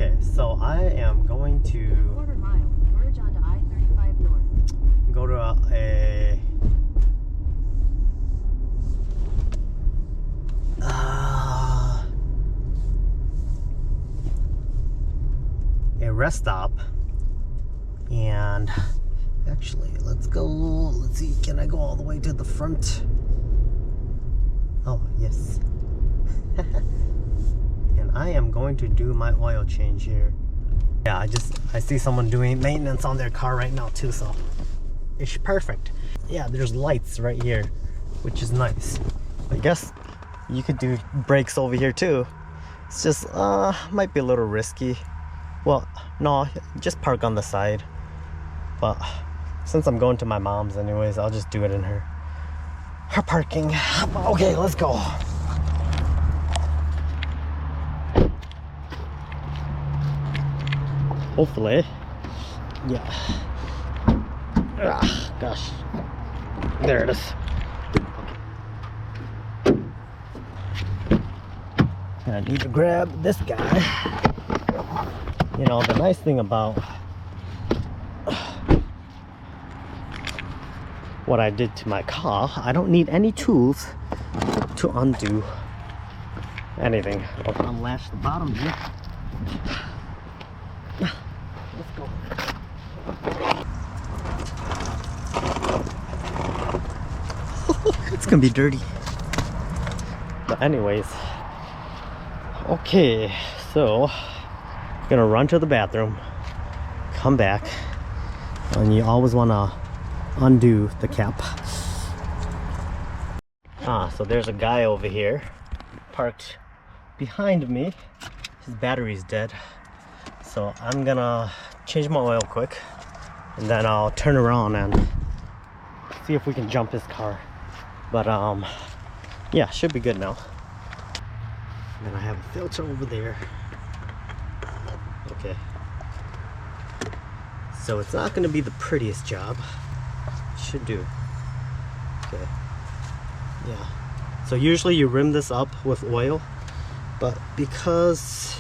Okay, so I am going to Quarter mile, merge onto I-35 North. go to a rest stop, and actually let's see, can I go all the way to the front? Oh yes. And I am going to do my oil change here. Yeah, I see someone doing maintenance on their car right now too, so it's perfect. Yeah, there's lights right here, which is nice. I guess you could do brakes over here too. It's just might be a little risky. Well, no, just park on the side. But since I'm going to my mom's anyways, I'll just do it in her parking. Okay, let's go. Hopefully. Yeah. Ah, gosh. There it is. I need to grab this guy. You know, the nice thing about what I did to my car, I don't need any tools to undo anything. I'll unlatch the bottom here. Let's go. It's gonna be dirty. But anyways, okay, so I'm gonna run to the bathroom, come back, and you always wanna undo the cap. So there's a guy over here parked behind me. His battery's dead. So I'm gonna change my oil quick, and then I'll turn around and see if we can jump his car. But yeah, should be good now. And then I have a filter over there. Okay. So it's not gonna be the prettiest job. Should do. Okay. Yeah. So usually you rim this up with oil, but because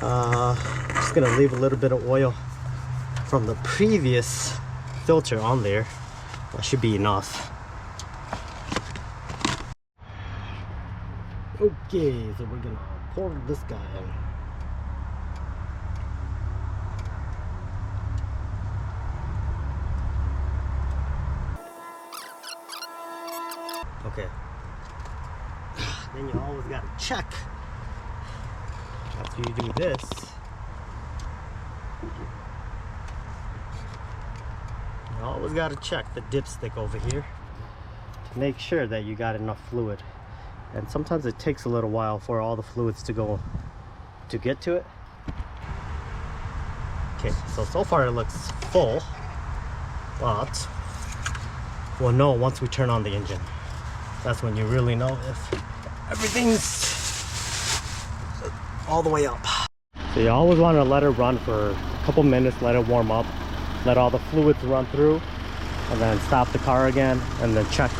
I'm just gonna leave a little bit of oil from the previous filter on there. That should be enough. Okay, so we're gonna pour this guy in. Okay. Then you always gotta check. After you do this, you always got to check the dipstick over here to make sure that you got enough fluid. And sometimes it takes a little while for all the fluids to get to it. Okay, so far it looks full, but we'll know once we turn on the engine. That's when you really know if everything's all the way up. So you always want to let it run for a couple minutes, let it warm up, let all the fluids run through, and then stop the car again, and then check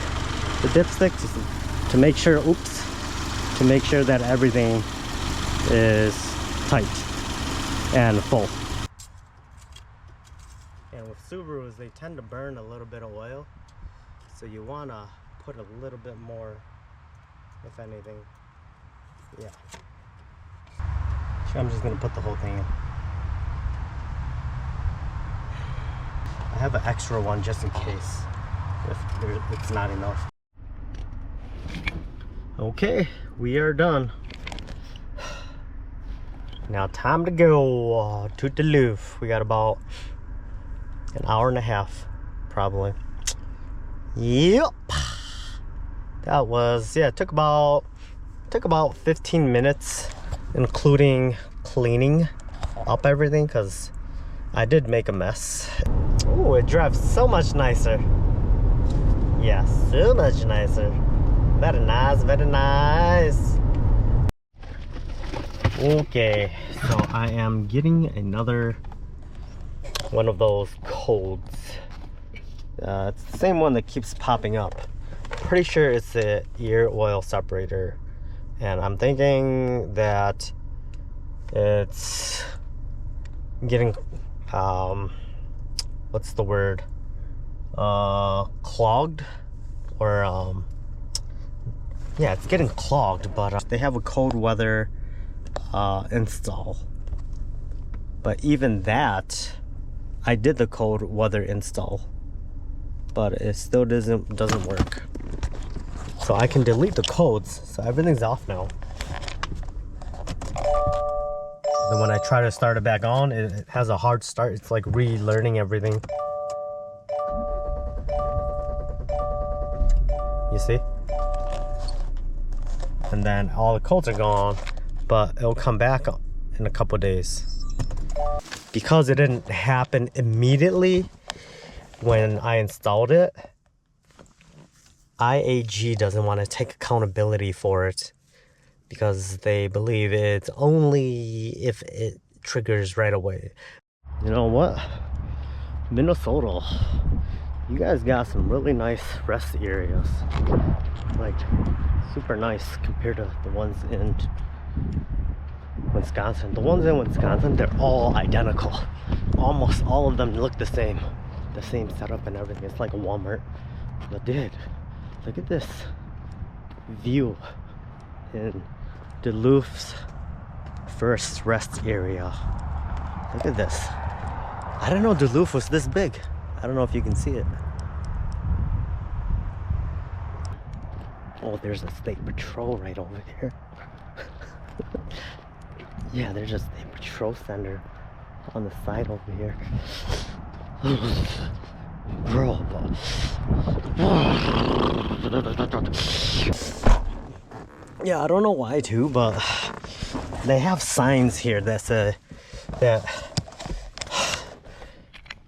the dipstick to make sure, to make sure that everything is tight and full. And with Subarus, they tend to burn a little bit of oil, so you want to put a little bit more, if anything. Yeah. I'm just gonna put the whole thing in. I have an extra one just in case if it's not enough. Okay, we are done. Now time to go to Duluth. We got about an hour and a half, probably. Yep. That was, yeah, it took about 15 minutes, including cleaning up everything, because I did make a mess. Oh, it drives so much nicer. Yeah, so much nicer. Very nice, very nice. Okay, so I am getting another one of those codes. It's the same one that keeps popping up. Pretty sure it's the ear oil separator, and I'm thinking that it's getting what's the word, clogged, or yeah, it's getting clogged. But they have a cold weather install, but even that, I did the cold weather install, but it still doesn't work. So I can delete the codes, so everything's off now. Then when I try to start it back on, it has a hard start. It's like relearning everything. You see? And then all the codes are gone, but it'll come back in a couple days. Because it didn't happen immediately when I installed it, IAG doesn't want to take accountability for it, because they believe it's only if it triggers right away. You know what? Minnesota, you guys got some really nice rest areas. Like, super nice compared to the ones in Wisconsin. The ones in Wisconsin, they're all identical. Almost all of them look the same. The same setup and everything. It's like a Walmart. But dude, look at this view in Duluth's first rest area. Look at this. I didn't know Duluth was this big. I don't know if you can see it. Oh, there's a state patrol right over there. Yeah, there's a state patrol center on the side over here. Bro. Yeah, I don't know why too, but they have signs here that say that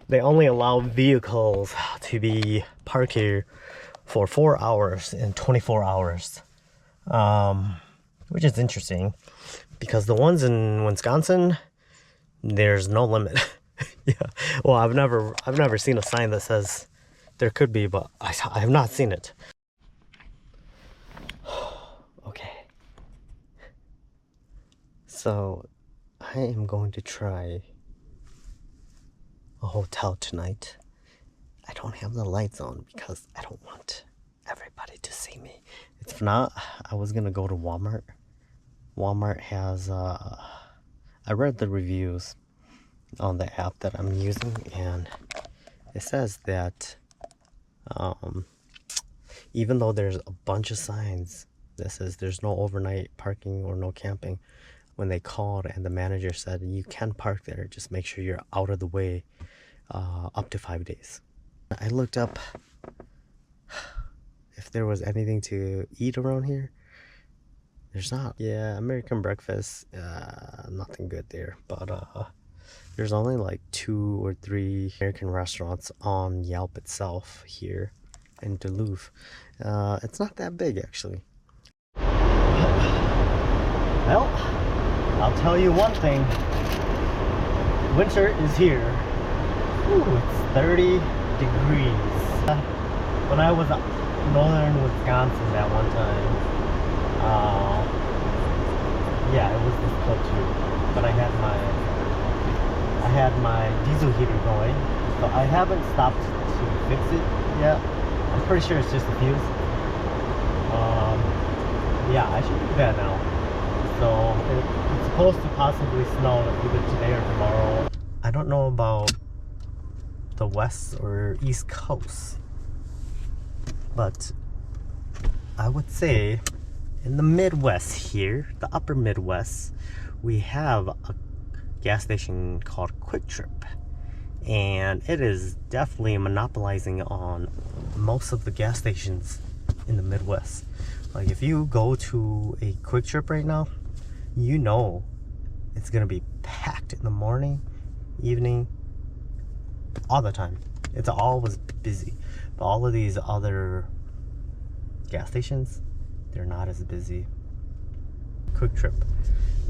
they only allow vehicles to be parked here for 4 hours in 24 hours. Which is interesting, because the ones in Wisconsin, there's no limit. Yeah. Well, I've never seen a sign that says there could be, but I have not seen it. Okay. So I am going to try a hotel tonight. I don't have the lights on because I don't want everybody to see me. If not, I was gonna go to Walmart. Walmart has I read the reviews on the app that I'm using, and it says that even though there's a bunch of signs that says there's no overnight parking or no camping, when they called and the manager said you can park there, just make sure you're out of the way up to 5 days. I looked up if there was anything to eat around here. There's not. Yeah, American breakfast, nothing good there, but there's only like 2 or 3 American restaurants on Yelp itself here in Duluth. It's not that big actually. Well, I'll tell you one thing. Winter is here. Ooh, it's 30 degrees. When I was in northern Wisconsin that one time, yeah, it was this cold too. But I had my diesel heater going, so I haven't stopped to fix it yet. I'm pretty sure it's just a fuse. Yeah, I should do that now. So it's supposed to possibly snow either today or tomorrow. I don't know about the west or east coast, but I would say in the Midwest here, the upper Midwest, we have a gas station called Quick Trip, and it is definitely monopolizing on most of the gas stations in the Midwest. Like, if you go to a Quick Trip right now, you know it's gonna be packed in the morning, evening, all the time. It's always busy. But all of these other gas stations, they're not as busy. Quick Trip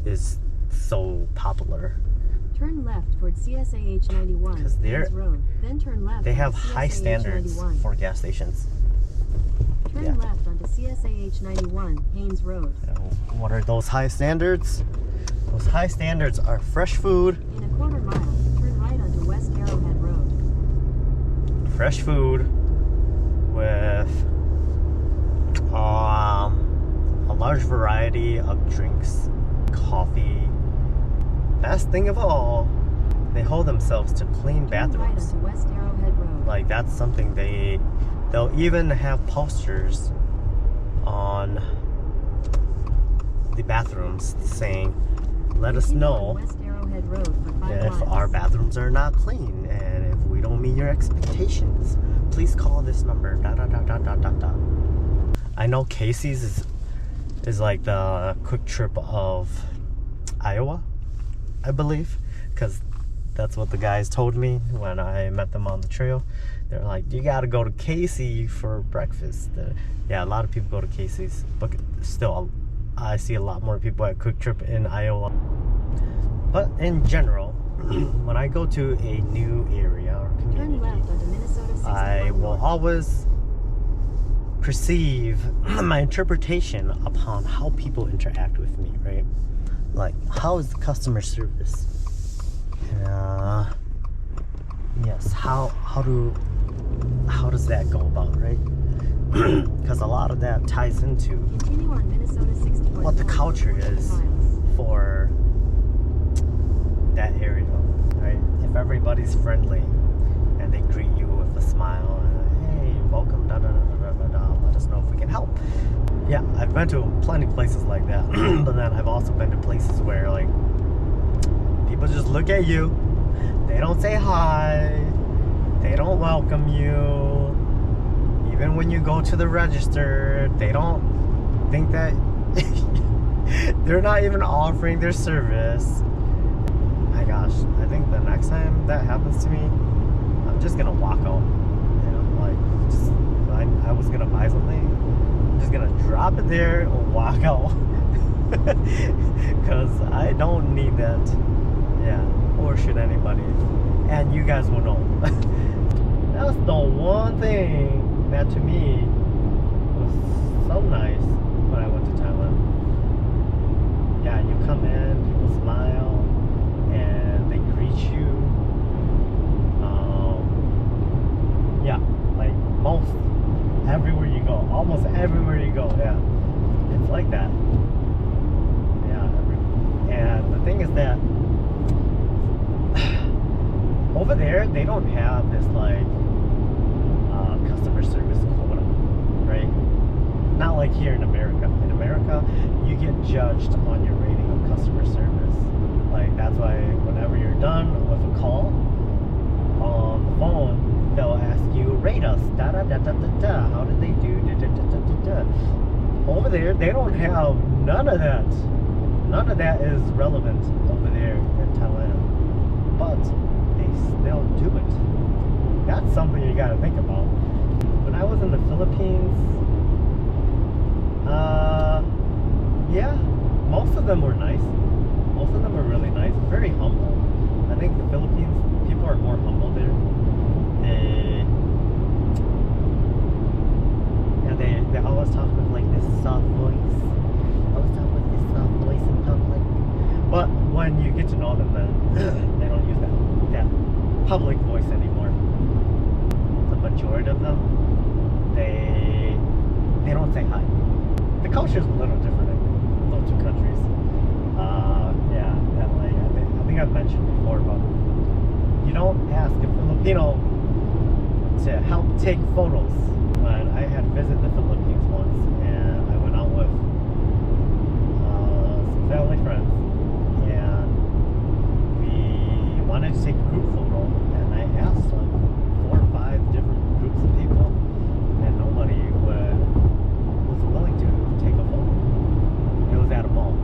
is so popular. Turn left towards CSAH 91 because Road. Then turn left. They have high standards 91. For gas stations. Turn left onto CSAH 91 Haynes Road. What are those high standards? Those high standards are fresh food. In a quarter mile, turn right onto West Arrowhead Road. Fresh food with a large variety of drinks, coffee. Best thing of all, they hold themselves to clean Turn right bathrooms. onto West Arrowhead Road. Like that's something they'll even have posters on the bathrooms saying, let us Continue on know West Arrowhead Road for 5 if miles. our bathrooms are not clean and if we don't meet your expectations, please call this number. I know Casey's is like the Quick Trip of Iowa, I believe, because that's what the guys told me when I met them on the trail. They're like, you gotta go to Casey for breakfast. Yeah, a lot of people go to Casey's, but still I see a lot more people at Quick Trip in Iowa. But in general, when I go to a new area or Turn community, left onto Minnesota 61 I will North. always perceive my interpretation upon how people interact with me, right? Like, how is the customer service? Yes, how does that go about, right? Because a lot of that ties into Continue on Minnesota 61 what the North culture for 14 is miles. for that area, right? If everybody's friendly and they greet you with a smile and hey, welcome, da da da da da da, let us know if we can help. Yeah, I've been to plenty of places like that, but then I've also been to places where like people just look at you, they don't say hi, they don't welcome you. Even when you go to the register, they don't think that they're not even offering their service. My gosh, I think the next time that happens to me, I'm just gonna walk out. And I'm like, I was gonna buy something, I'm just gonna drop it there and walk out. Because I don't need that. Yeah, or should anybody. And you guys will know. That's the one thing that to me was so nice when I went to Thailand. Yeah, you come in, people smile, and they greet you. Yeah, like everywhere you go, almost everywhere you go, yeah, it's like that. Yeah, and the thing is that over there, they don't have this like customer service quota, right? Not like here in America. In America, you get judged on your rating of customer service. Like that's why whenever you're done with a call on the phone, they'll ask you, rate us, da da da da da da. How did they do? Da, da, da, da, da, da. Over there, they don't have none of that. None of that is relevant over there in Thailand. But they still do it. That's something you gotta think about. When I was in the Philippines, yeah, most of them were nice. Most of them were really nice, very humble. I think the Philippines, people are more humble there. They always talk with like this soft voice. Always talk with this soft voice in public. But when you get to know them, then they don't use that public voice anymore. The majority of them, they don't say hi. The culture is a little different in those two countries. Yeah, that like I think I've mentioned before, but you don't ask a Filipino to help take photos. When I had visited the Philippines once, and I went out with some family friends, and we wanted to take a group photo, and I asked like 4 or 5 different groups of people, and nobody was willing to take a photo. It was at a mall,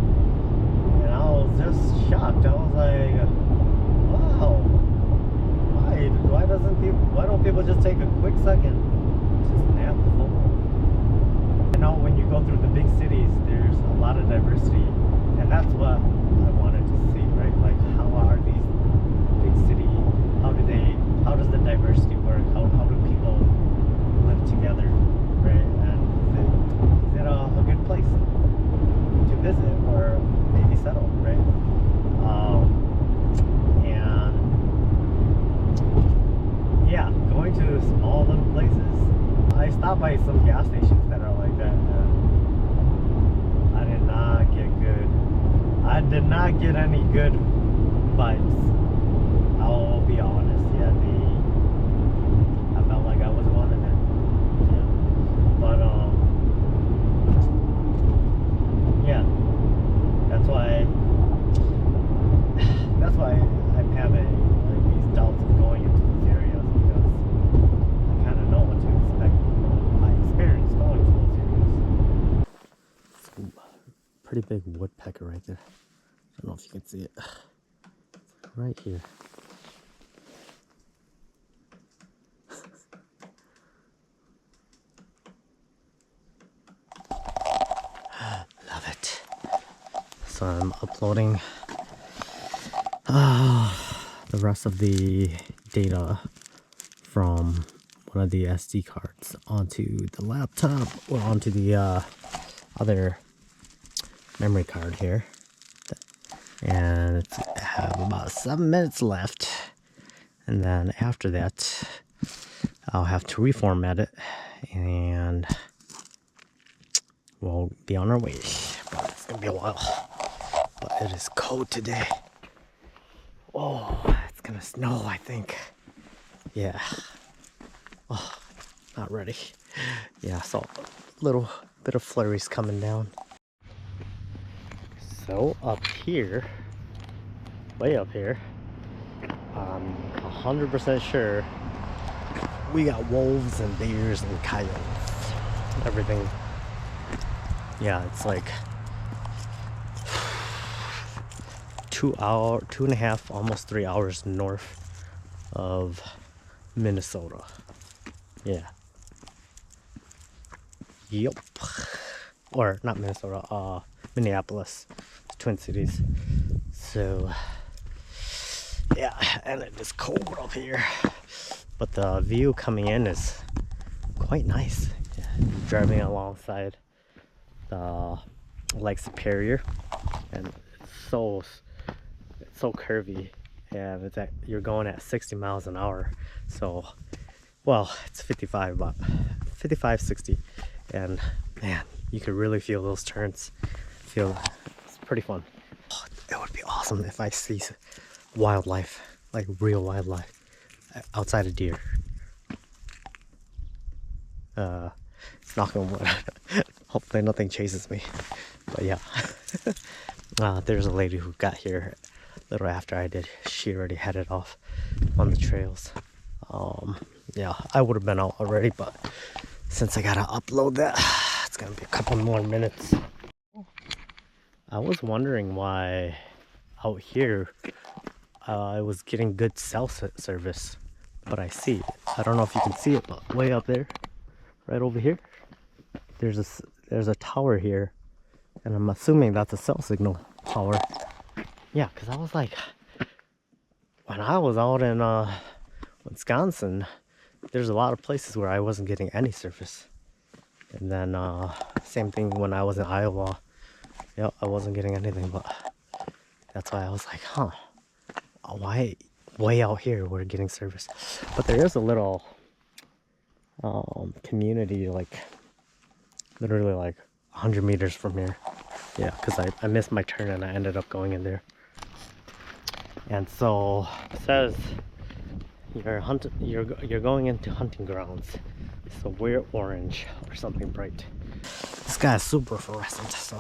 and I was just shocked. I was like, wow, why don't people just take a quick second to snap the photo? You know, when you go through the big cities, there's a lot of diversity, and that's what I wanted to see, right? Like, how are these big cities? How does the diversity work? How do people live together, right? And is it a good place to visit or maybe settle, right? get any good vibes. I'll be honest. Yeah, I felt like I was one of them. Yeah. But yeah. That's why I'm having like these doubts of going into these areas, because I kind of know what to expect from my experience going to those areas. Pretty big woodpecker right there. I don't know if you can see it. Right here. Love it. So I'm uploading the rest of the data from one of the SD cards onto the laptop or onto the other memory card here. And I have about 7 minutes left, and then after that I'll have to reformat it and we'll be on our way. But it's gonna be a while. But it is cold today. Oh, it's gonna snow, I think. Yeah. Oh, not ready. Yeah, so a little bit of flurries coming down. So up here, way up here, I'm 100% sure we got wolves and bears and coyotes. Everything. Yeah, it's like 2.5, almost 3 hours north of Minnesota. Yeah. Yup. Or not Minnesota, Minneapolis, the Twin Cities. So yeah, and it is cold up here, but the view coming in is quite nice. Yeah, driving alongside the Lake Superior, and it's so curvy, and you're going at 60 miles an hour. So, well, it's 55, but 55, 60, and man, you could really feel those turns. It's pretty fun. Oh, it would be awesome if I see wildlife, like real wildlife, outside of deer. Knock on wood. Hopefully nothing chases me. But yeah. There's a lady who got here a little after I did. She already headed off on the trails. Yeah, I would have been out already, but since I gotta upload that, it's gonna be a couple more minutes. I was wondering why out here I was getting good cell service, but I see it. I don't know if you can see it, but way up there, right over here, there's a tower here, and I'm assuming that's a cell signal tower. Yeah, because I was like, when I was out in Wisconsin, there's a lot of places where I wasn't getting any service. And then same thing when I was in Iowa. Yep, I wasn't getting anything, but that's why I was like, huh, why way out here we're getting service? But there is a little community, like literally like 100 meters from here. Yeah, because I missed my turn and I ended up going in there. And so it says you're going into hunting grounds, so wear orange or something bright. This guy is super fluorescent, so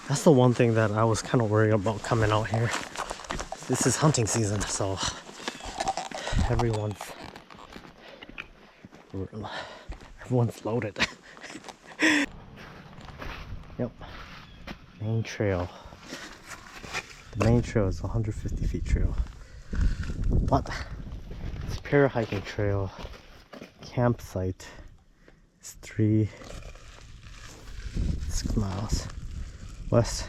that's the one thing that I was kind of worried about coming out here. This is hunting season, so everyone's loaded. Yep. Main trail. The main trail is 150 feet trail. But Superior Hiking Trail campsite is 6 miles. West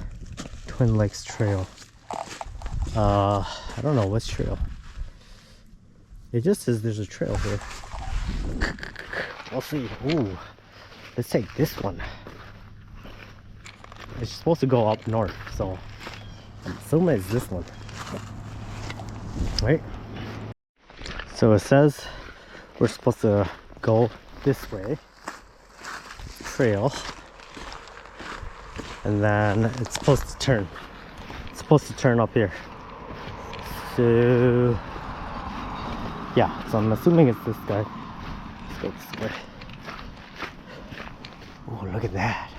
Twin Lakes Trail. I don't know which trail. It just says there's a trail here. We'll see. Ooh, let's take this one. It's supposed to go up north, so I'm assuming it's this one. Right? So it says we're supposed to go this way. Trail. and then it's supposed to turn. It's supposed to turn up here. So yeah, so I'm assuming it's this guy. Let's go this way. Oh, look at that.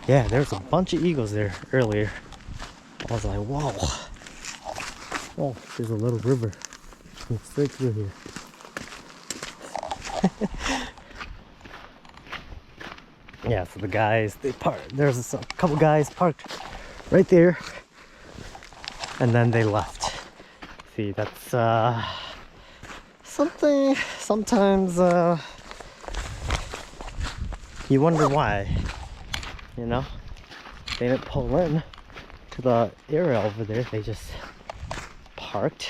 Yeah, there's a bunch of eagles there earlier. I was like, whoa. Oh, there's a little river. It's straight through here. Yeah, so the guys, they parked. There's a couple guys parked right there. And then they left. See, that's something, sometimes you wonder why, you know? They didn't pull in to the area over there. They just parked,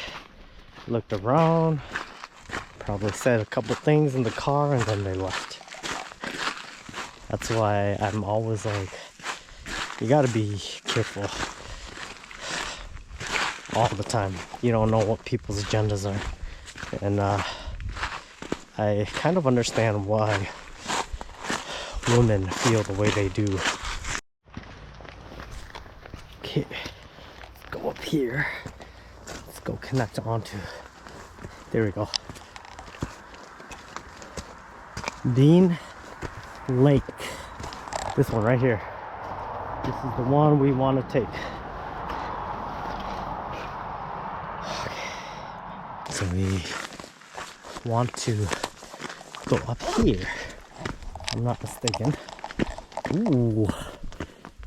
looked around, probably said a couple things in the car, and then they left. That's why I'm always like, you gotta be careful all the time. You don't know what people's agendas are. And I kind of understand why women feel the way they do. Okay, let's go up here. Let's go connect onto, there we go. Dean Lake. This one right here. This is the one we want to take. Okay. So we want to go up here. If I'm not mistaken. Ooh,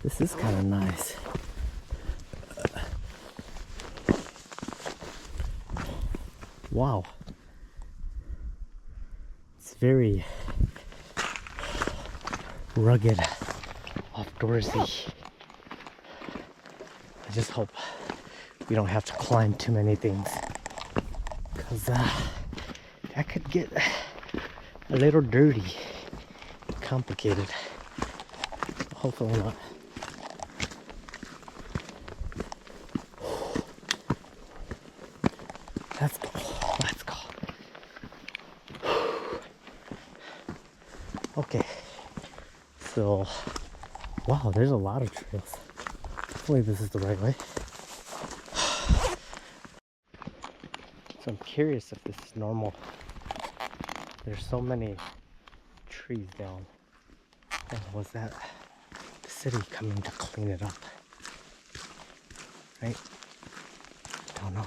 this is kind of nice. Wow. It's very rugged, outdoorsy. I just hope we don't have to climb too many things, because that could get a little dirty, complicated. Hopefully not. Let's go. Let's go. Okay. So, wow, there's a lot of trails. Hopefully this is the right way. So I'm curious if this is normal. There's so many trees down. And was that the city coming to clean it up? Right? Don't know.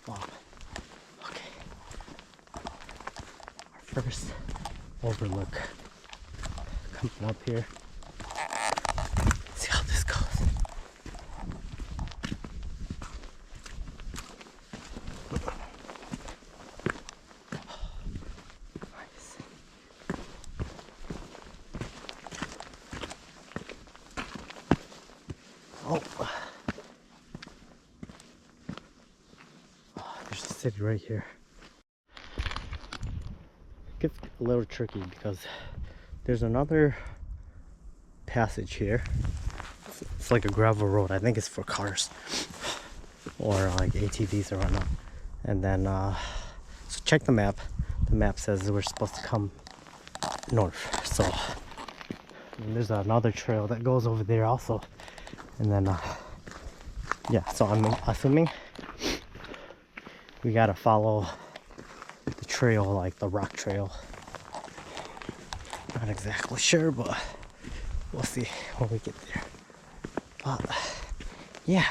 Wow. Okay. Our first overlook. Coming up here. Let's see how this goes. Nice. Oh. There's the city right here. It gets a little tricky because there's another passage here. It's like a gravel road. I think it's for cars or like ATVs or whatnot. And then, so check the map. The map says we're supposed to come north. So and there's another trail that goes over there also. And then, yeah, so I'm assuming we gotta follow the trail, like the rock trail. Not exactly sure, but we'll see when we get there. But yeah,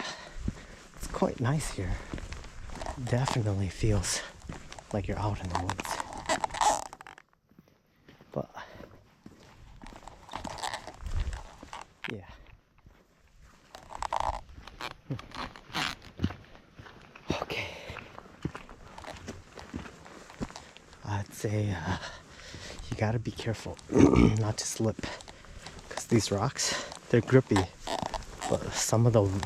it's quite nice here. Definitely feels like you're out in the woods. But yeah. Okay. I'd say you gotta be careful not to slip, because these rocks, they're grippy, but some of them,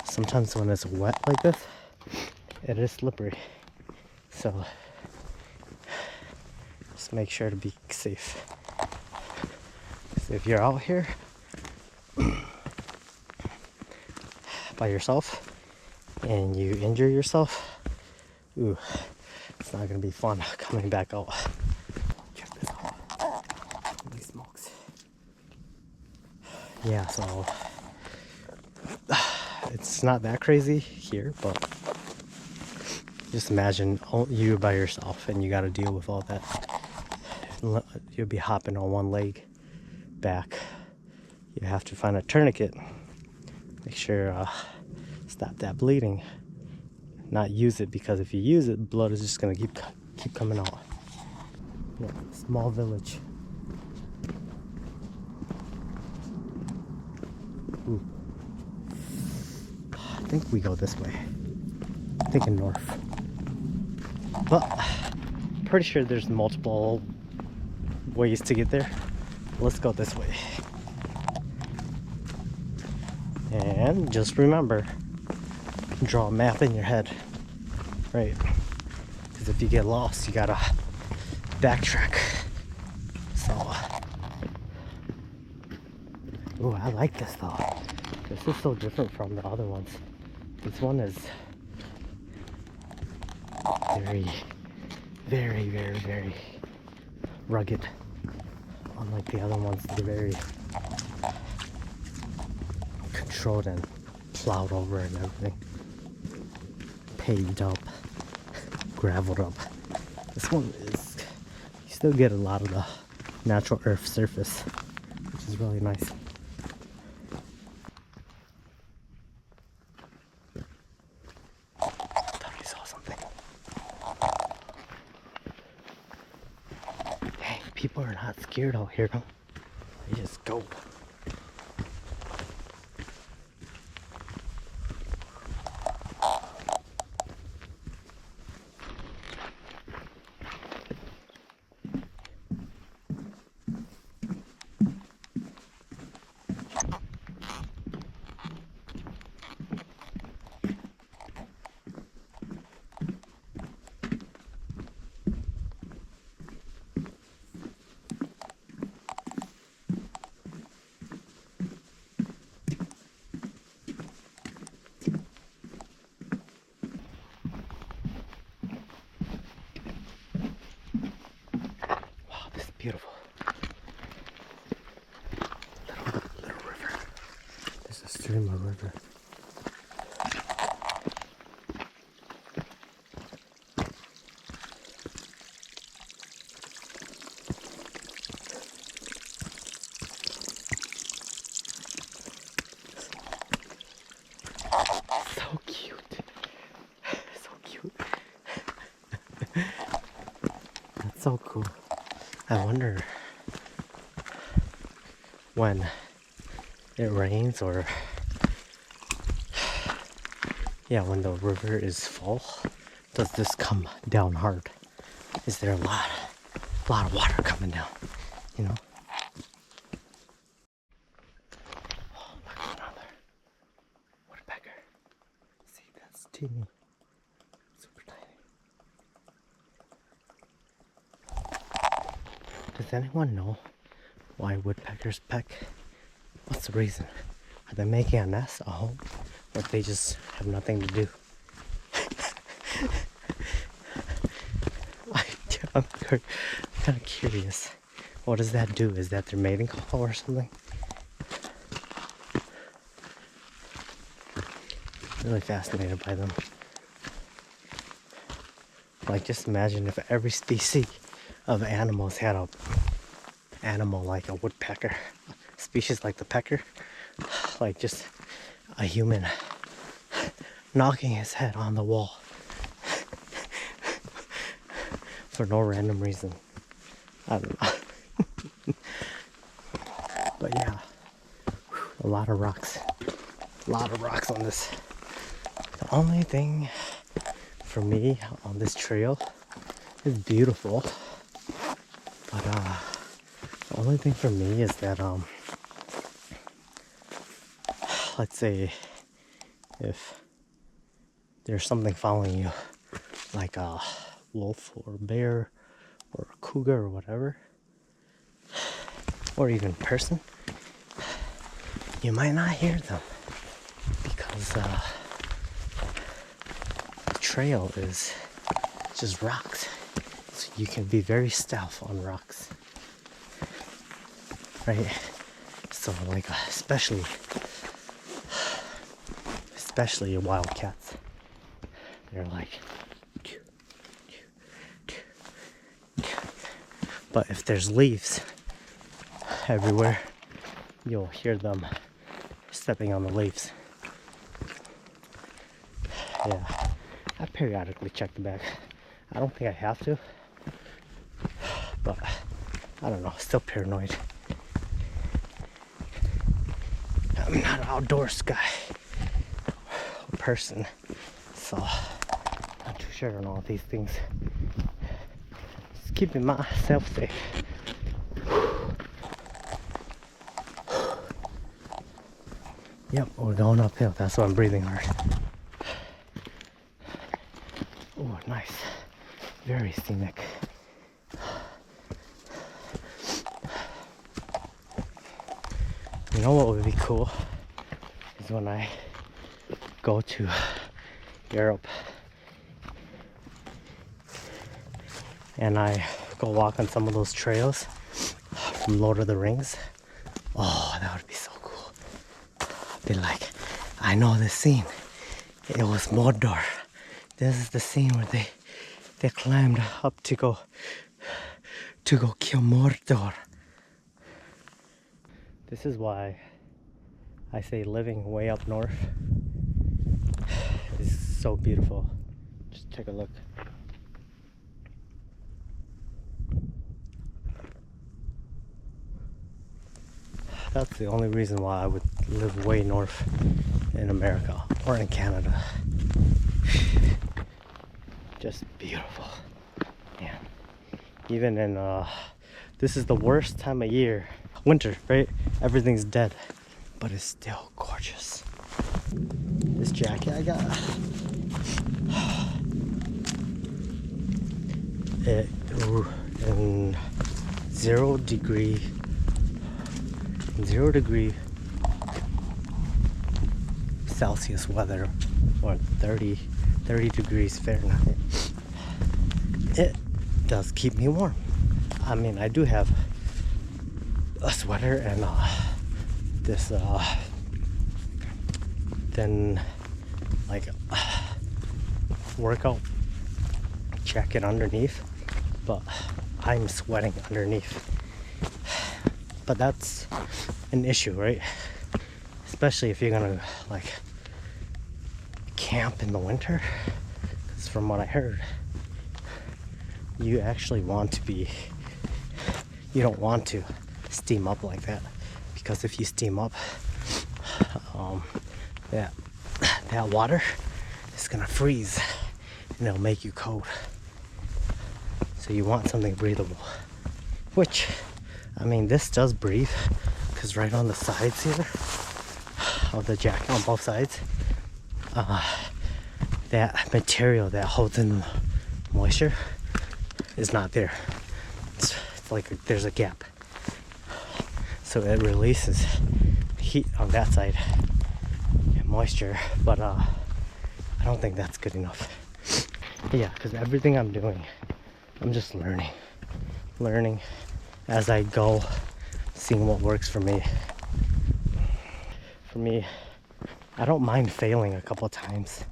sometimes when it's wet like this, it is slippery. So just make sure to be safe. So if you're out here by yourself and you injure yourself, ooh, it's not gonna be fun coming back out. Check this yeah, so it's not that crazy here, but just imagine you by yourself and you got to deal with all that. You'll be hopping on one leg back. You have to find a tourniquet. Make sure stop that bleeding. Not use it, because if you use it, blood is just gonna keep coming out. Yeah, small village. Ooh. I think we go this way. I'm thinking north. But pretty sure there's multiple ways to get there. Let's go this way. And just remember, draw a map in your head, right? Because if you get lost, you gotta backtrack. So, ooh, I like this though. This is so different from the other ones. This one is very, very, very, very rugged. Unlike the other ones, they're very controlled and plowed over and everything. Paved up, graveled up. This one is, you still get a lot of the natural earth surface, which is really nice. Thought I saw something. Hey, people are not scared out here though. They just go. Beautiful. Little river. There's a stream or river. So cute. So cute. That's so cool. I wonder when it rains, or yeah, when the river is full, does this come down hard? Is there a lot of water coming down, you know? Oh, look at another woodpecker. See, that's teeny, super tiny. Does anyone know why woodpeckers peck? What's the reason? Are they making a nest, a home, or they just have nothing to do? I'm kind of curious. What does that do? Is that their mating call or something? Really fascinated by them. Like, just imagine if every species of animals had a animal like a woodpecker, species like the pecker, like just a human knocking his head on the wall for no random reason. I don't know. But yeah, a lot of rocks on this. The only thing for me on this trail is beautiful, but the only thing for me is that let's say if there's something following you, like a wolf or bear or a cougar or whatever, or even person, you might not hear them because the trail is just rocks, so you can be very stealth on rocks, right? So like, especially wildcats. They're like, but if there's leaves everywhere, you'll hear them stepping on the leaves. Yeah, I periodically check the back. I don't think I have to, but I don't know, still paranoid. I'm not an outdoors guy or person, so not too sure on all these things. Just keeping myself safe. Yep, we're going uphill. That's why I'm breathing hard. Oh, nice. Very scenic. You know what would be cool is when I go to Europe and I go walk on some of those trails from Lord of the Rings. Oh, that would be so cool. Be like, I know this scene. It was Mordor. This is the scene where they climbed up to go kill Mordor. This is why I say living way up north is so beautiful. Just take a look. That's the only reason why I would live way north in America or in Canada. Just beautiful. Yeah. Even in this is the worst time of year. Winter, right? Everything's dead. But it's still gorgeous. This jacket I got, it in 0 degree Celsius weather, or 30 degrees Fahrenheit, it does keep me warm. I mean, I do have a sweater and this then like workout jacket underneath, but I'm sweating underneath. But that's an issue, right? Especially if you're gonna like camp in the winter, because from what I heard, you actually want to be, you don't want to steam up like that, because if you steam up, that water is gonna freeze and it'll make you cold. So you want something breathable, which, I mean, this does breathe, because right on the sides here of the jacket, on both sides, that material that holds in moisture is not there. It's like there's a gap, so it releases heat on that side and moisture, but I don't think that's good enough. Yeah, because everything I'm doing, I'm just learning as I go, seeing what works for me. For me, I don't mind failing a couple times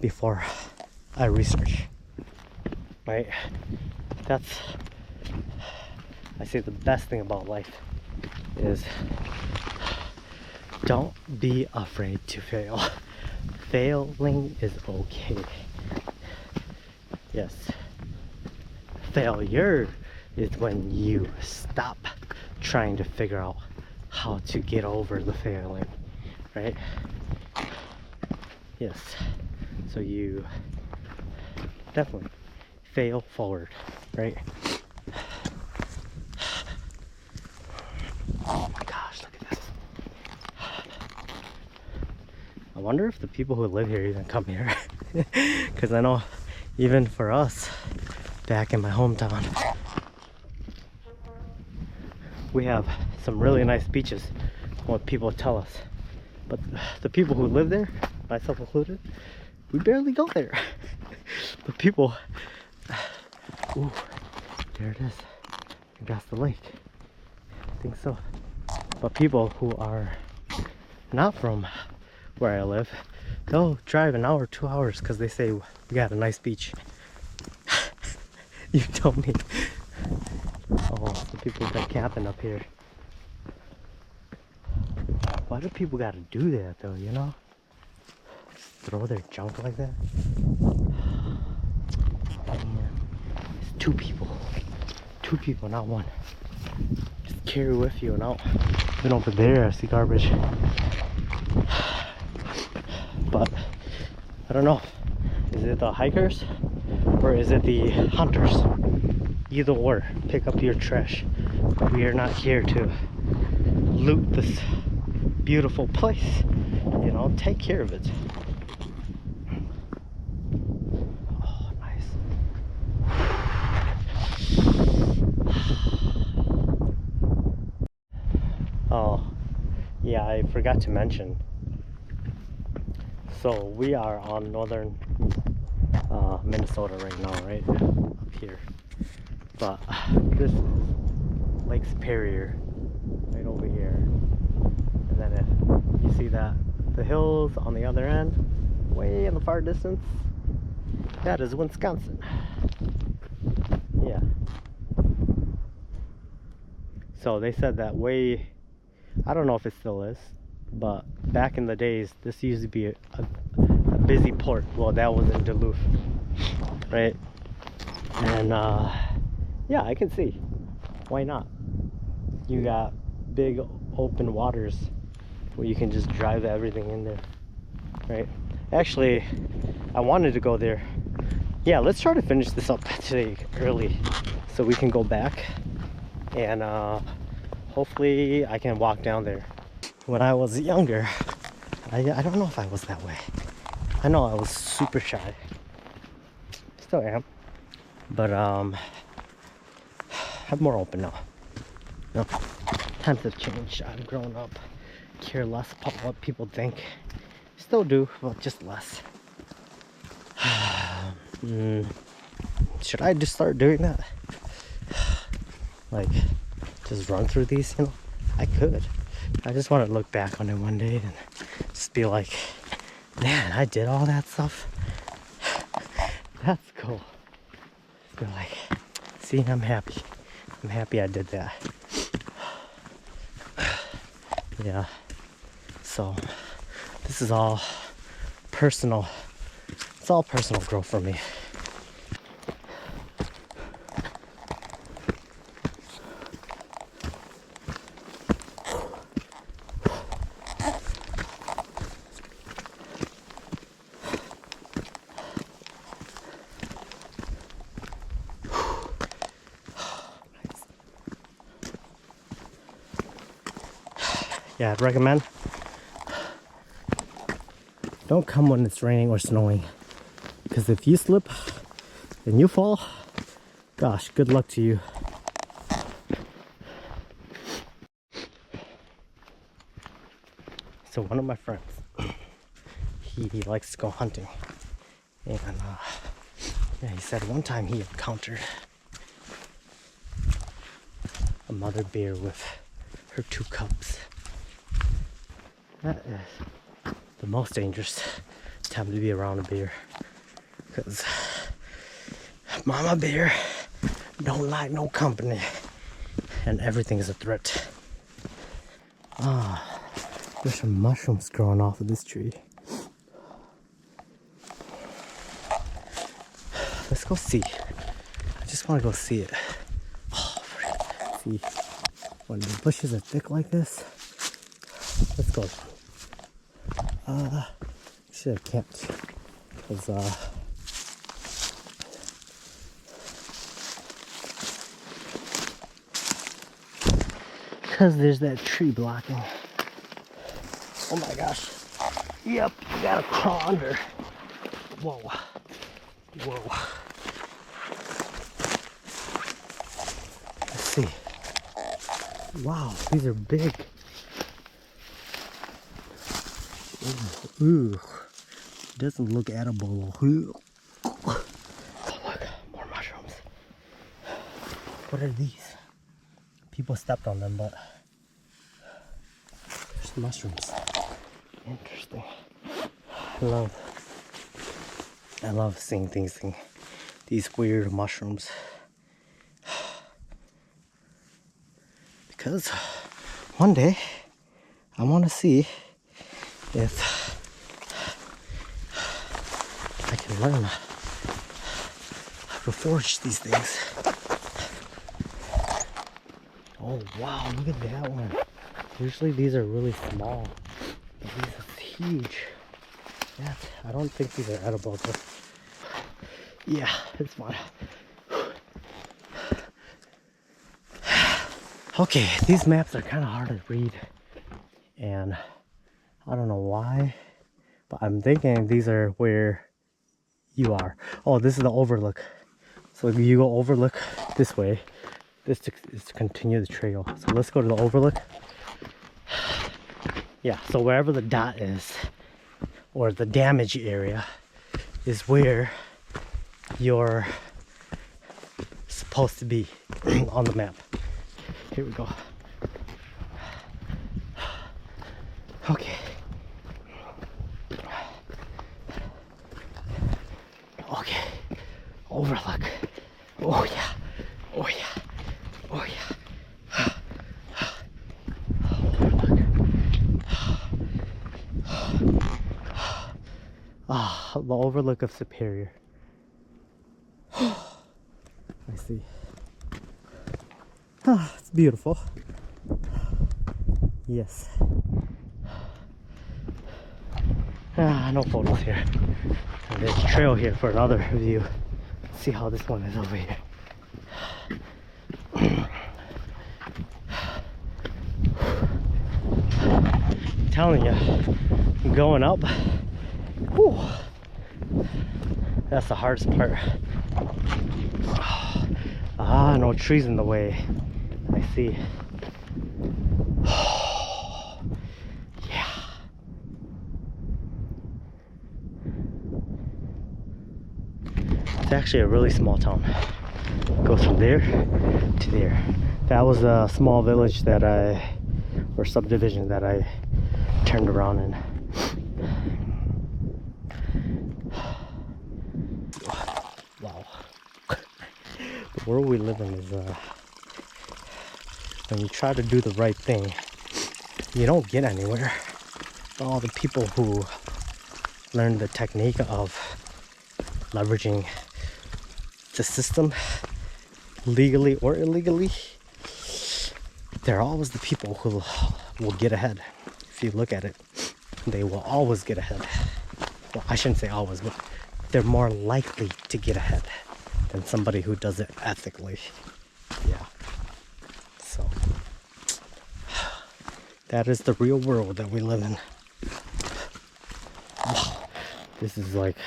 before I research, right? That's, I say the best thing about life is don't be afraid to fail. Failing is okay. Yes. Failure is when you stop trying to figure out how to get over the failing, right? Yes. So you definitely fail forward, right? Oh my gosh, look at this. I wonder if the people who live here even come here. Because I know even for us, back in my hometown, we have some really nice beaches, what people tell us. But the people who live there, myself included, we barely go there. But people, ooh, there it is. I think that's the lake. I think so. But people who are not from where I live, they'll drive an hour, 2 hours because they say we got a nice beach. You told me. Oh, some people got camping up here. Why do people gotta do that though, you know? Just throw their junk like that? Man, it's two people. Two people, not one. Just carry with you and out. Even over there, I see garbage. But, I don't know. Is it the hikers? Or is it the hunters? Either or, pick up your trash. We are not here to loot this beautiful place. You know, take care of it. Oh, nice. Oh, yeah, I forgot to mention. So we are on northern Minnesota right now, right? Up here. But this is Lake Superior, right over here. And then if you see that, the hills on the other end, way in the far distance, that is Wisconsin. Yeah. So they said that way, I don't know if it still is, but back in the days, this used to be a busy port. Well, that was in Duluth, right? And yeah, I can see. Why not? You got big open waters where you can just drive everything in there, right? Actually, I wanted to go there. Yeah, let's try to finish this up today early so we can go back and hopefully I can walk down there. When I was younger, I don't know if I was that way. I know I was super shy. Still am. But I'm more open now. No, times have changed. I've grown up. Care less about what people think. Still do, but just less. Should I just start doing that? Like, just run through these, you know? I could. I just want to look back on it one day and just be like, man, I did all that stuff. That's cool. Just be like, see, I'm happy. I'm happy I did that. Yeah. So, this is all personal. It's all personal growth for me. Yeah, I'd recommend don't come when it's raining or snowing, because if you slip and you fall, gosh, good luck to you. So one of my friends, he likes to go hunting, and yeah, he said one time he encountered a mother bear with her 2 cubs. That is the most dangerous time to be around a bear, because mama bear don't like no company and everything is a threat. There's some mushrooms growing off of this tree. Let's go see. I just want to go see it. Oh, see, when the bushes are thick like this. Let's go. Actually I can't, because there's that tree blocking. Oh my gosh. Yep, I gotta crawl under. Whoa. Whoa. Let's see. Wow, these are big. Ooh. Doesn't look edible. Ooh. Oh, look, more mushrooms. What are these? People stepped on them, but mushrooms. Interesting. I love seeing these weird mushrooms. Because one day I want to see if I can learn how to forge these things. Oh wow, look at that one. Usually these are really small, but these are huge. I don't think these are edible, but yeah, it's fine. Okay, these maps are kind of hard to read, and I don't know why, but I'm thinking these are where you are. Oh, this is the overlook. So you go overlook this way. This is to continue the trail. So let's go to the overlook. Yeah, so wherever the dot is, or the damage area, is where you're supposed to be on the map. Here we go. Okay. Okay. Overlook. Oh yeah. Oh yeah. Oh yeah. Ah, the overlook of Superior. I see. Ah, it's beautiful. Yes. Ah, no photos here. And there's a trail here for another view. Let's see how this one is over here. I'm telling you, going up, whew, that's the hardest part. Ah, no trees in the way. I see. Yeah. It's actually a really small town. It goes from there to there. That was a small village that or subdivision that I turned around in. Wow. The world we live in is, when you try to do the right thing, you don't get anywhere. All the people who learn the technique of leveraging the system, legally or illegally, they're always the people who will get ahead. If you look at it, they will always get ahead. Well, I shouldn't say always, but they're more likely to get ahead than somebody who does it ethically. Yeah. So that is the real world that we live in. Wow. This is like,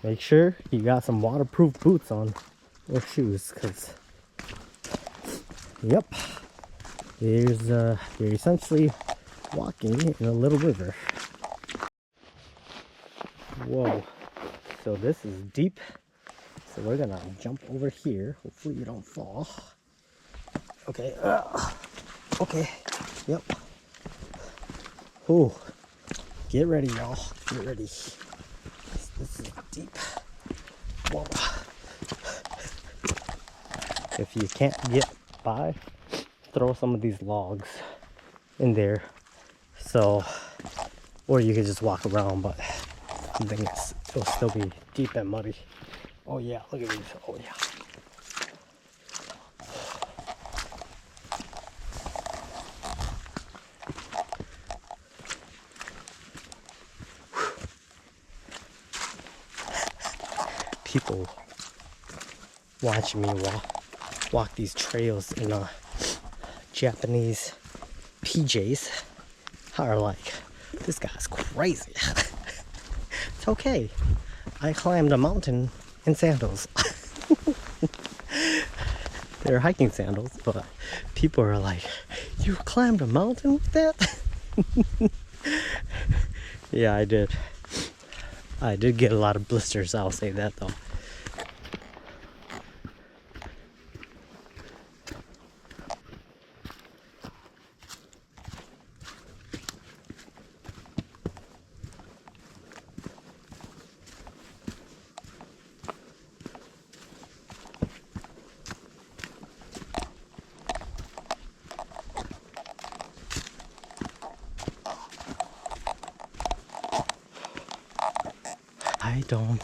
make sure you got some waterproof boots on or shoes, because yep, you're essentially walking in a little river. Whoa, so this is deep, so we're gonna jump over here. Hopefully you don't fall. Okay, okay, yep. Oh, get ready, y'all, get ready. This is deep. Whoa. If you can't get by, throw some of these logs in there. So, or you could just walk around, but I think it'll still be deep and muddy. Oh yeah, look at these. Oh yeah. People watching me walk these trails in Japanese PJs are like, this guy's crazy. It's okay. I climbed a mountain in sandals. They're hiking sandals, but people are like, you climbed a mountain with that? Yeah, I did. I did get a lot of blisters, I'll say that though. I don't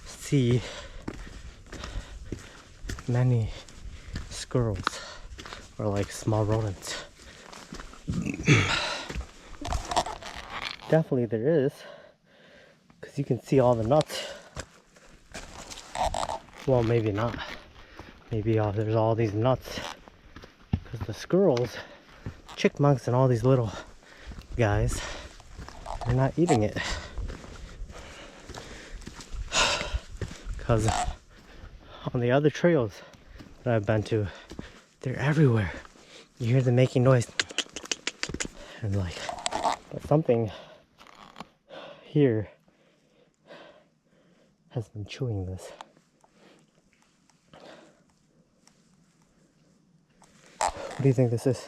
see many squirrels or like small rodents. Definitely there is, because you can see all the nuts. Well, maybe not. Maybe there's all these nuts, because the squirrels, chipmunks, and all these little guys, they're not eating it. Because on the other trails that I've been to, they're everywhere. You hear them making noise, and like, but something here has been chewing this. What do you think this is?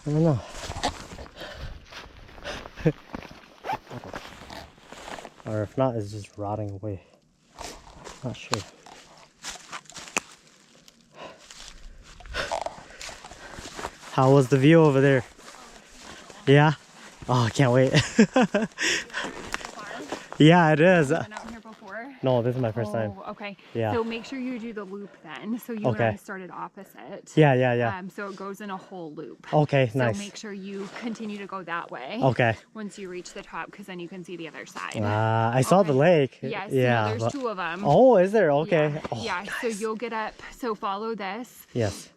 I don't know. Or if not, it's just rotting away. Not sure. How was the view over there? Yeah? Oh, I can't wait. Yeah, it is. Been out here before? No, this is my first time. Okay. Yeah. So make sure you do the loop then. So you and Okay. I started opposite. Yeah. So it goes in a whole loop. Okay, So nice. make sure you continue to go that way. Okay. Once you reach the top, because then you can see the other side. I saw the Okay. lake. Yes. Yeah. There's but- two of them. Oh, is there? Okay. Yeah. Oh, Yeah. So you'll get up. So follow this. yes.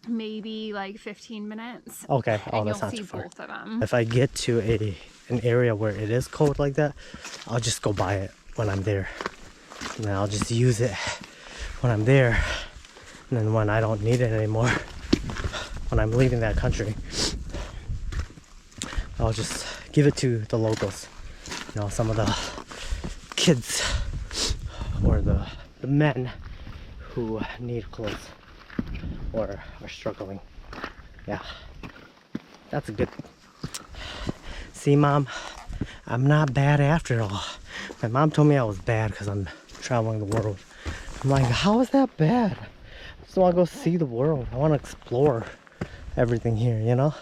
Maybe like 15 minutes. Okay. Oh, And that's you'll not see too far. both of them. If I get to an area where it is cold like that, I'll just go buy it when I'm there. And then I'll just use it when I'm there. And then when I don't need it anymore, when I'm leaving that country, I'll just give it to the locals. You know, some of the kids or the men who need clothes or are struggling. Yeah, that's a good. See, Mom, I'm not bad after all. My mom told me I was bad because I'm traveling the world. I'm like, how is that bad? I just want to go see the world. I want to explore everything here, you know?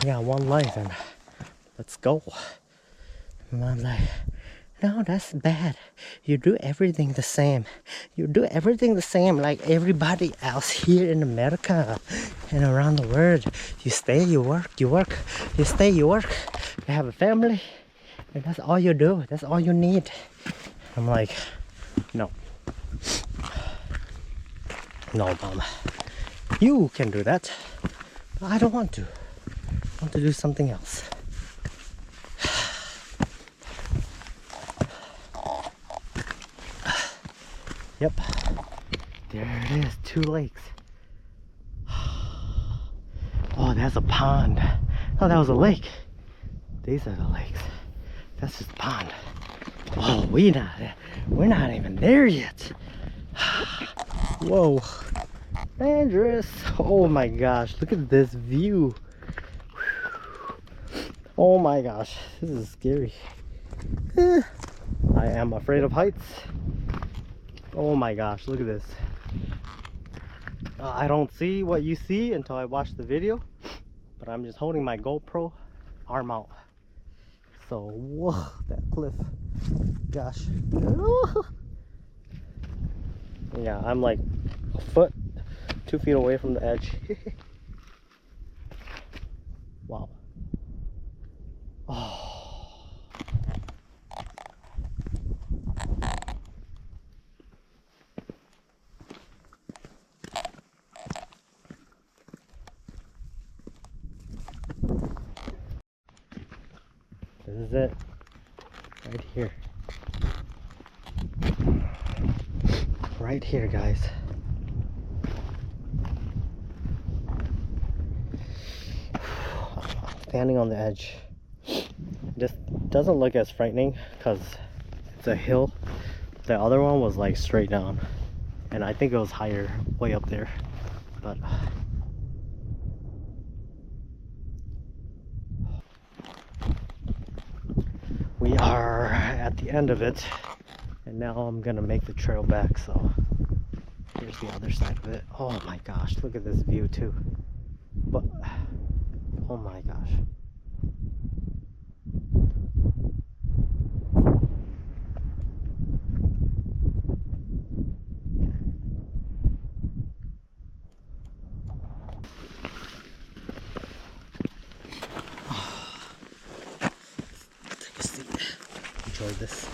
We got one life and let's go. And I'm like, no, that's bad. You do everything the same. You do everything the same like everybody else here in America and around the world. You stay, you work, you stay, you work. You have a family, and that's all you do. That's all you need. I'm like, no. No, Mom. You can do that. But I don't want to. I want to do something else. Yep. There it is, 2 lakes. Oh, that's a pond. Oh, that was a lake. These are the lakes. That's just a pond. Oh, we're not even there yet. Whoa. Dangerous. Oh my gosh, look at this view. Oh my gosh, this is scary. I am afraid of heights. Oh my gosh, look at this. I don't see what you see until I watch the video, but I'm just holding my GoPro arm out. So, whoa, that cliff. Gosh. Yeah, I'm like a foot, 2 feet away from the edge. Wow. Oh. This is it, right here. Right here, guys. Standing on the edge. Just doesn't look as frightening because it's a hill. The other one was like straight down, and I think it was higher way up there, but we are at the end of it, and now I'm gonna make the trail back. So here's the other side of it. Oh my gosh, look at this view too. But oh my gosh, enjoyed this.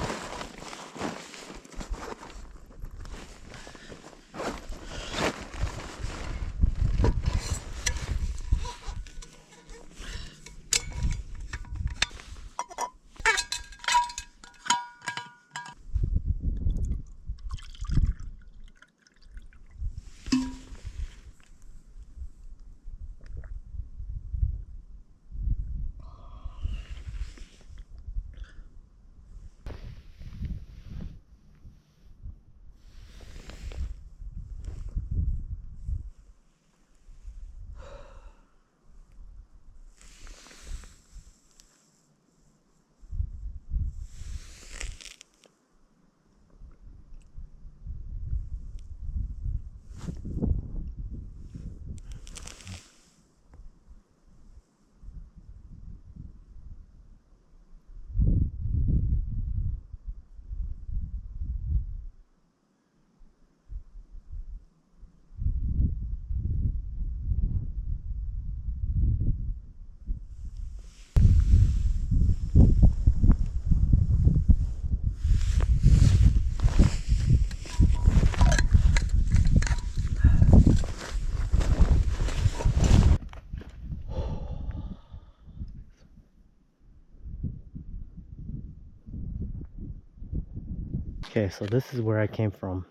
Okay, so this is where I came from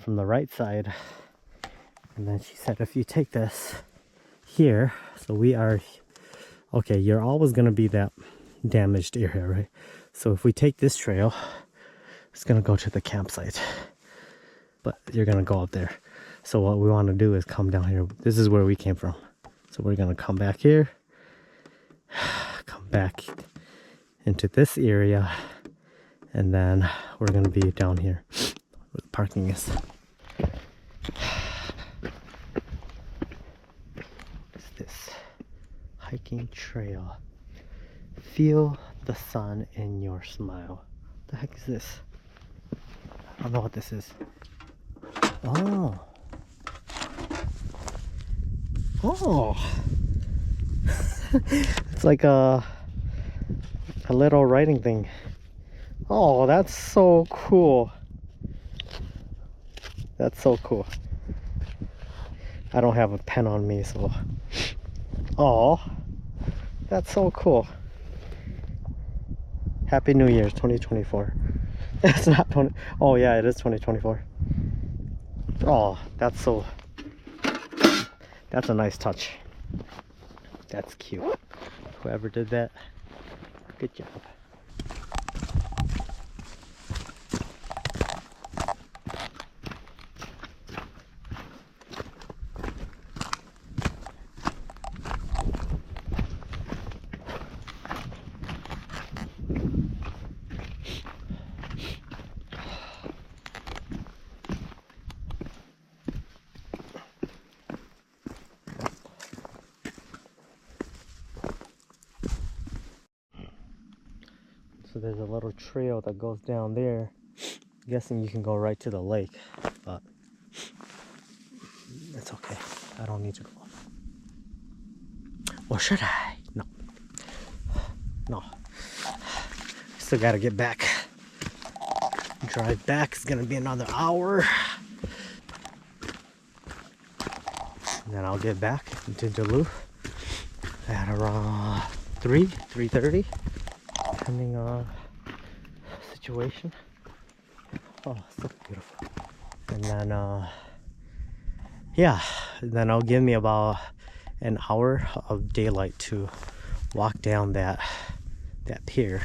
the right side. And then she said, if you take this here, so we are, okay, you're always going to be that damaged area, right? So if we take this trail, it's going to go to the campsite. But you're going to go up there. So what we want to do is come down here. This is where we came from. So we're going to come back here, come back into this area, and then we're going to be down here where the parking is. What's this? Hiking trail. Feel the sun in your smile. What the heck is this? I don't know what this is. Oh. Oh. It's like a little writing thing. Oh, that's so cool. That's so cool. I don't have a pen on me, so. Oh, that's so cool. Happy New Year, 2024. It's not 20. Oh, yeah, it is 2024. Oh, that's so. That's a nice touch. That's cute. Whoever did that, good job. So there's a little trail that goes down there. I'm guessing you can go right to the lake, but it's okay. I don't need to go. Or should I? No. No. Still gotta get back. Drive back is gonna be another hour. And then I'll get back into Duluth at around 3:30. Depending on situation. Oh, so beautiful. And then yeah, then it'll give me about an hour of daylight to walk down that pier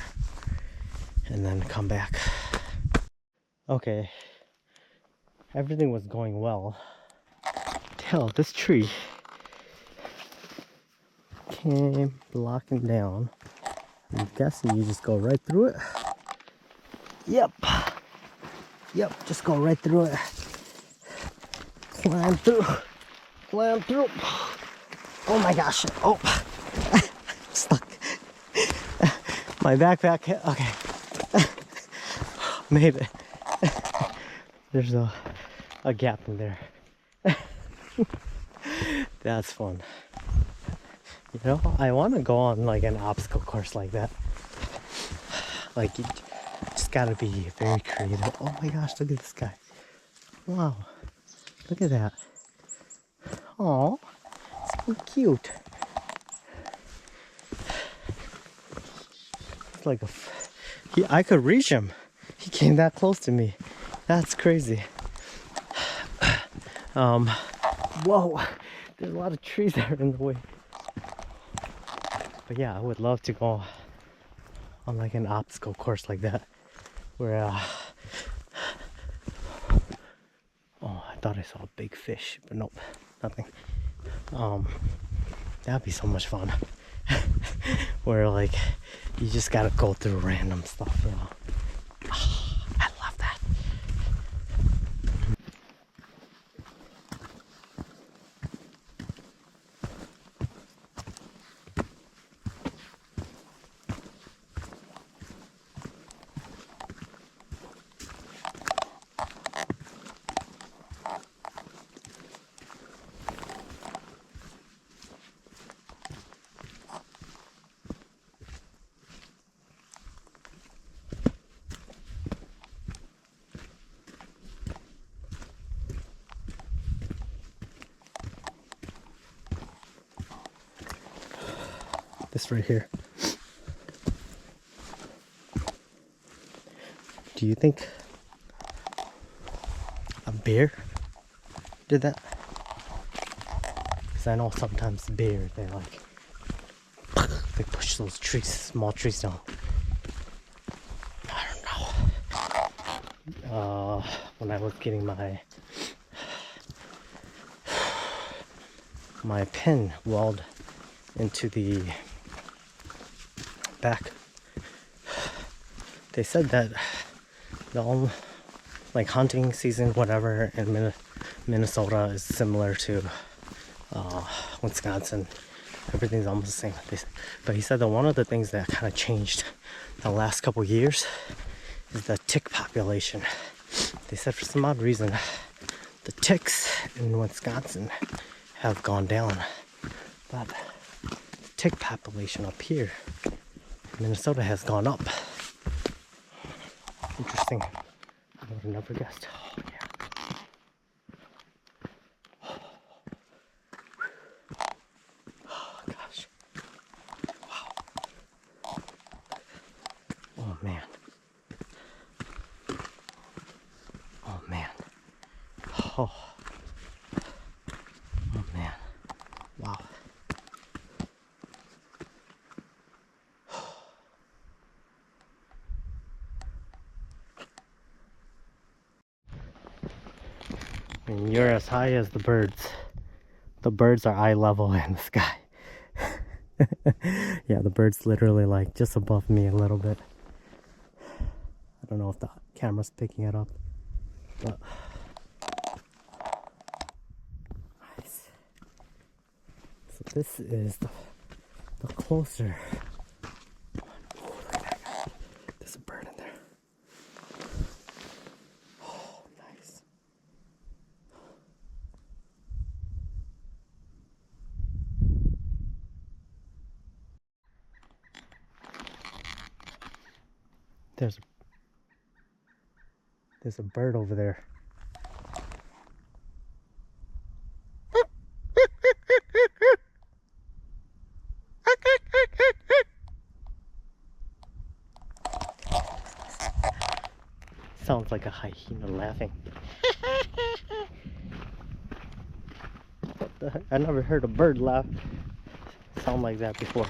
and then come back. Okay, everything was going well till this tree came blocking down. I'm guessing you just go right through it. Yep, just go right through it. Climb through. Oh my gosh, oh, stuck. My backpack, okay. Made it. There's a gap in there. That's fun. You know, I want to go on like an obstacle course like that. Like just gotta be very creative. Oh my gosh, look at this guy. Wow. Look at that. Oh, so cute. It's like I could reach him. He came that close to me. That's crazy. Whoa, there's a lot of trees that are in the way. But yeah, I would love to go on like an obstacle course like that, where oh, I thought I saw a big fish, but nope, nothing. That'd be so much fun. Where like you just gotta go through random stuff, you know. I love that. This right here. Do you think a bear did that? Because I know sometimes bears, they push those trees, small trees down. I don't know. When I was getting my pin weld into the back, they said that the like hunting season, whatever, in Minnesota is similar to Wisconsin. Everything's almost the same. But he said that one of the things that kind of changed the last couple years is the tick population. They said for some odd reason the ticks in Wisconsin have gone down, but the tick population up here in Minnesota has gone up. Interesting. I would have never guessed. Oh, yeah. Oh, gosh. Wow. Oh, man. Oh, man. Oh. Oh, man. Wow. And you're as high as the birds. The birds are eye level in the sky. Yeah, the bird's literally like just above me a little bit. I don't know if the camera's picking it up, but nice. So this is the closer. Ooh, look at that guy. There's a bird in there. Oh, nice. There's a bird over there. Sounds like a hyena laughing. What the heck? I never heard a bird laugh sound like that before.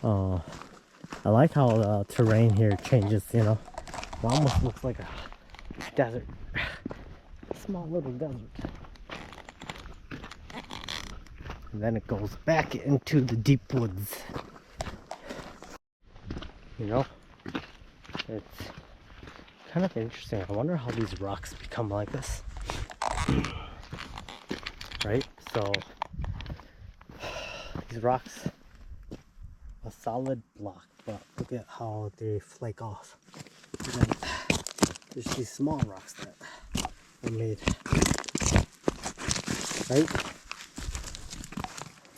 Oh, I like how the terrain here changes, you know. It almost looks like a desert. A small little desert. And then it goes back into the deep woods. You know? It's kind of interesting. I wonder how these rocks become like this. Right? So, these rocks, a solid block, but look at how they flake off. And then there's these small rocks that were made, right?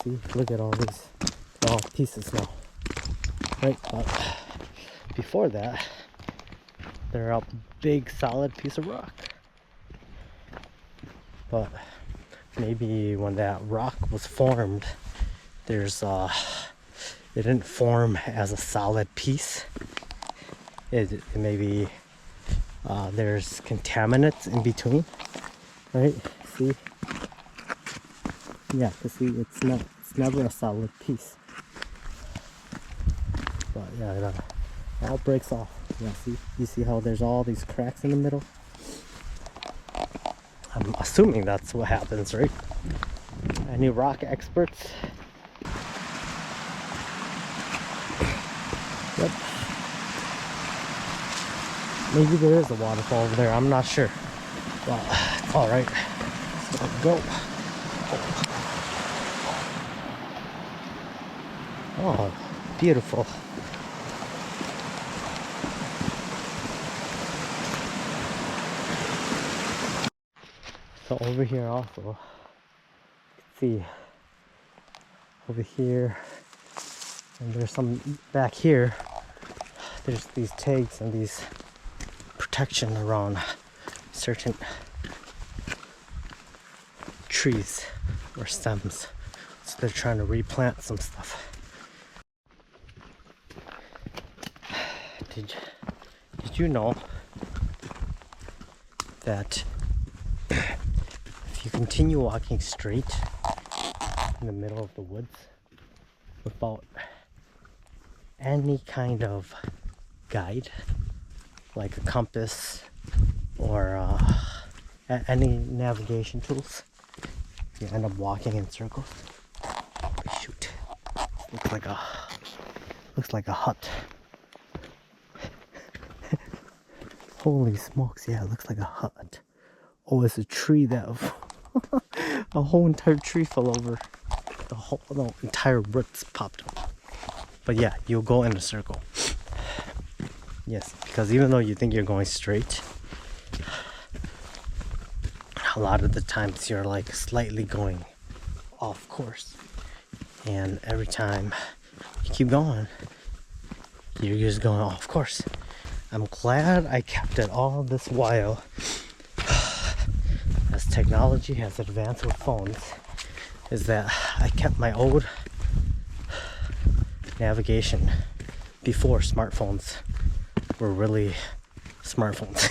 See, look at all these, they're all pieces now, right? But before that, they're a big solid piece of rock. But maybe when that rock was formed, there's it didn't form as a solid piece. It maybe there's contaminants in between, right? See, yeah, see, it's never a solid piece. But yeah, it all breaks off. Yeah, see, you see how there's all these cracks in the middle? I'm assuming that's what happens, right? Any rock experts? Yep. Maybe there is a waterfall over there, I'm not sure. Well, it's alright. So go. Oh, beautiful. So over here also, you can see over here, and there's some back here, there's these tags and these protection around certain trees or stems. So they're trying to replant some stuff. Did you know that if you continue walking straight in the middle of the woods without any kind of guide, like a compass or any navigation tools, you end up walking in circles? Shoot, looks like a hut. Holy smokes, yeah, it looks like a hut. Oh, it's a tree that a whole entire tree fell over. The entire roots popped up. But yeah, you'll go in a circle. Yes, because even though you think you're going straight, a lot of the times you're like slightly going off course. And every time you keep going, you're just going off course. I'm glad I kept it all this while. As technology has advanced with phones, is that I kept my old navigation before smartphones were really smartphones.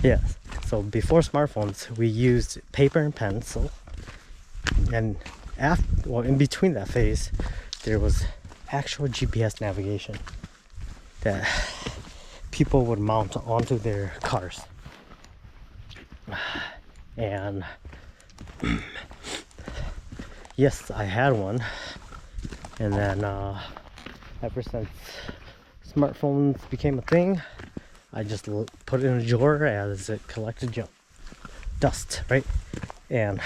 Yes, so before smartphones we used paper and pencil, and in between that phase there was actual GPS navigation that people would mount onto their cars. And yes, I had one, and then ever since smartphones became a thing, I just put it in a drawer as it collected dust, right? And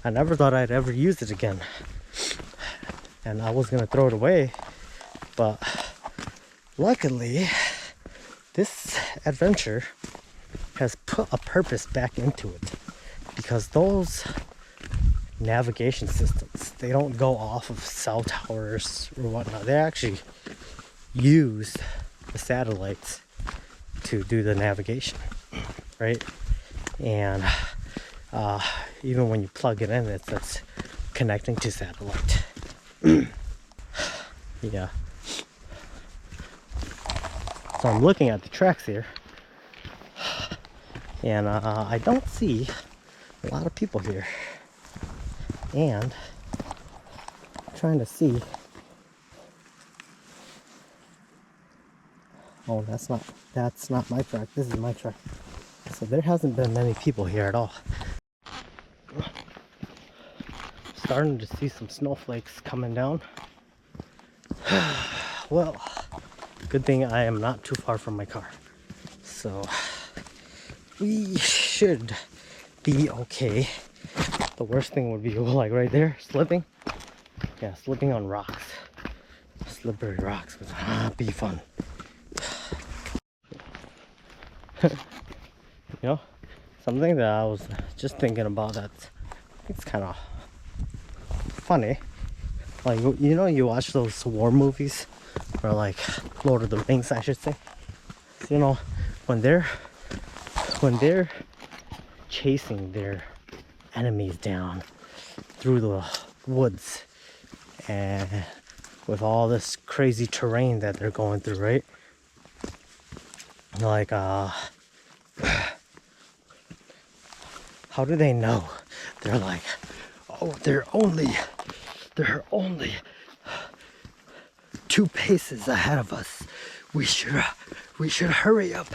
I never thought I'd ever use it again, and I was gonna throw it away, but luckily this adventure has put a purpose back into it, because those navigation systems, they don't go off of cell towers or whatnot. They actually use the satellites to do the navigation, right? And even when you plug it in, it's connecting to satellite. Yeah. So I'm looking at the tracks here, and I don't see a lot of people here. And I'm trying to see. Oh, that's not my track. This is my track. So there hasn't been many people here at all. Starting to see some snowflakes coming down. Well, good thing I am not too far from my car, so we should be okay. The worst thing would be like right there, slipping. Yeah, slipping on rocks, slippery rocks would not be fun. You know, something that I was just thinking about that it's kind of funny Like, you know, you watch those war movies, or like Lord of the Rings, I should say. You know, when they're chasing their enemies down through the woods and with all this crazy terrain that they're going through, right? Like, how do they know? They're like, oh, they're only 2 paces ahead of us. We should hurry up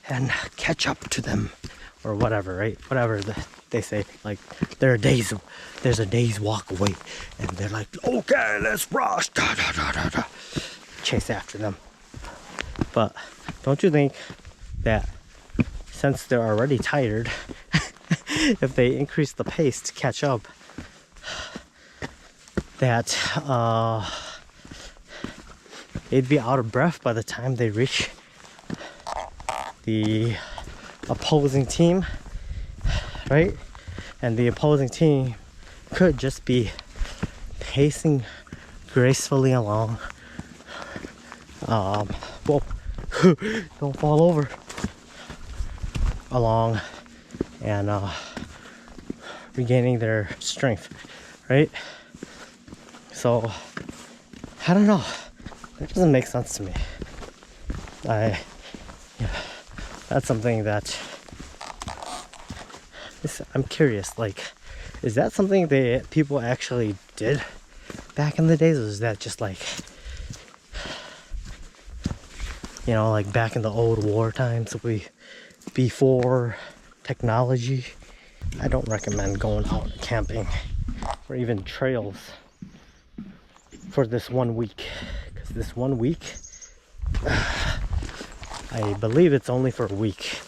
and catch up to them, or whatever, right? Whatever they say. Like, there's a day's walk away, and they're like, okay, let's rush, da, da, da, da, da. Chase after them. But don't you think that since they're already tired, if they increase the pace to catch up, that they'd be out of breath by the time they reach the opposing team, right? And the opposing team could just be pacing gracefully along. Whoa, don't fall over. Along and regaining their strength, right? So I don't know. That doesn't make sense to me. That's something that I'm curious. Like, is that something that people actually did back in the days, or is that just like, you know, like back in the old war times, before technology? I don't recommend going out camping or even trails for this 1 week, because this 1 week, I believe it's only for a week,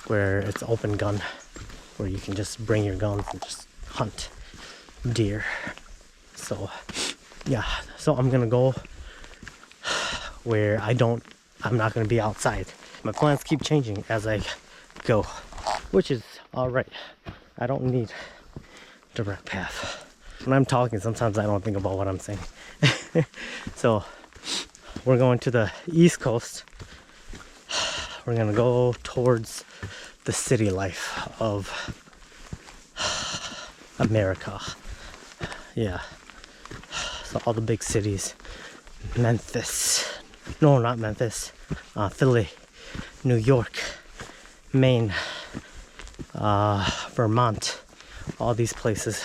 where it's open gun, where you can just bring your guns and just hunt deer. So yeah, so I'm gonna go where I'm not gonna be outside. My plans keep changing as I go, which is all right. I don't need direct path. When I'm talking, sometimes I don't think about what I'm saying. So we're going to the East Coast. We're gonna go towards the city life of America. Yeah. So all the big cities. Memphis. No, not Memphis. Philly. New York. Maine. Vermont. All these places.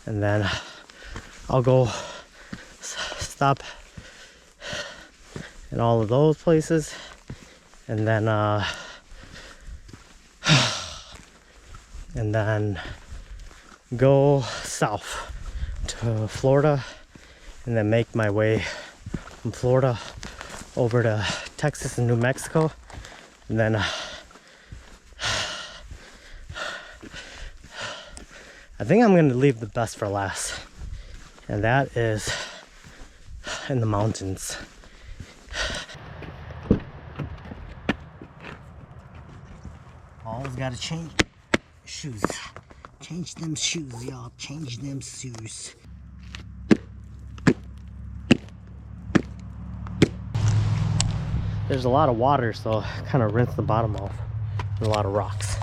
And then I'll go stop in all of those places, and then go south to Florida, and then make my way from Florida over to Texas and New Mexico, and then I think I'm going to leave the best for last, and that is in the mountains. Always got to change shoes. Change them shoes, y'all. Change them shoes. There's a lot of water, so kind of rinse the bottom off. And a lot of rocks.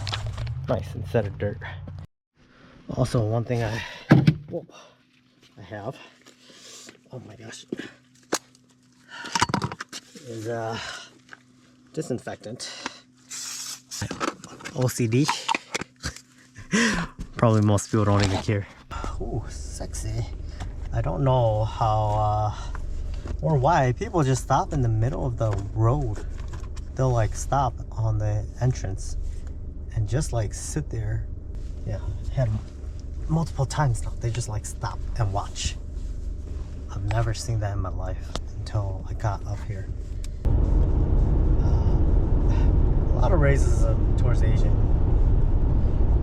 Nice, instead of dirt. Also, one thing I have, oh my gosh, is disinfectant. OCD. Probably most people don't even care. Ooh, sexy. I don't know how or why people just stop in the middle of the road. They'll like stop on the entrance and just like sit there. Yeah, had multiple times now. They just like stop and watch. I've never seen that in my life until I got up here. A lot of racism towards Asian,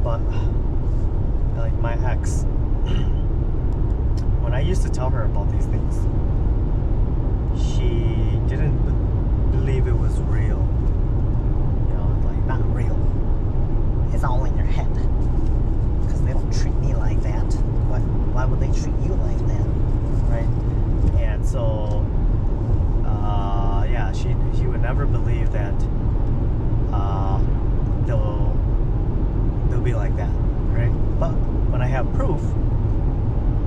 but like my ex, when I used to tell her about these things, she didn't believe it was real. You know, like, not real. It's all in your head. Because they don't treat me like that. Why would they treat you like never believe that they'll be like that, right? But when I have proof,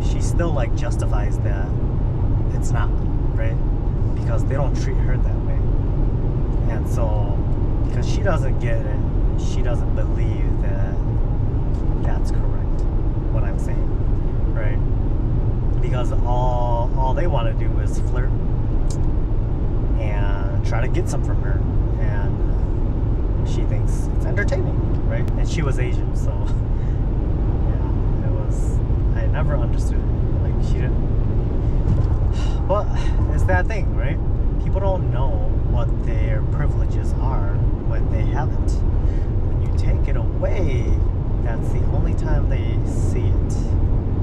she still like justifies that it's not, right? Because they don't treat her that way. And so, because she doesn't get it, she doesn't believe that that's correct, what I'm saying, right? Because all they want to do is flirt and try to get some from her, and she thinks it's entertaining, right? And she was Asian, so yeah, it was, I never understood it. Like, she didn't, well, it's that thing, right? People don't know what their privileges are when they have it. When you take it away, that's the only time they see it,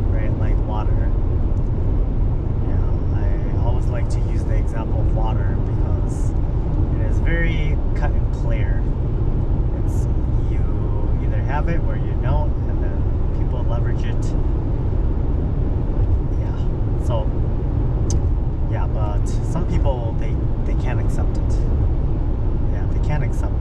right? Like water. Yeah, I always like to use the example of water because it is very cut and clear. It's, you either have it or you don't, and then people leverage it. Yeah, so yeah, but some people, they can't accept it. Yeah, they can't accept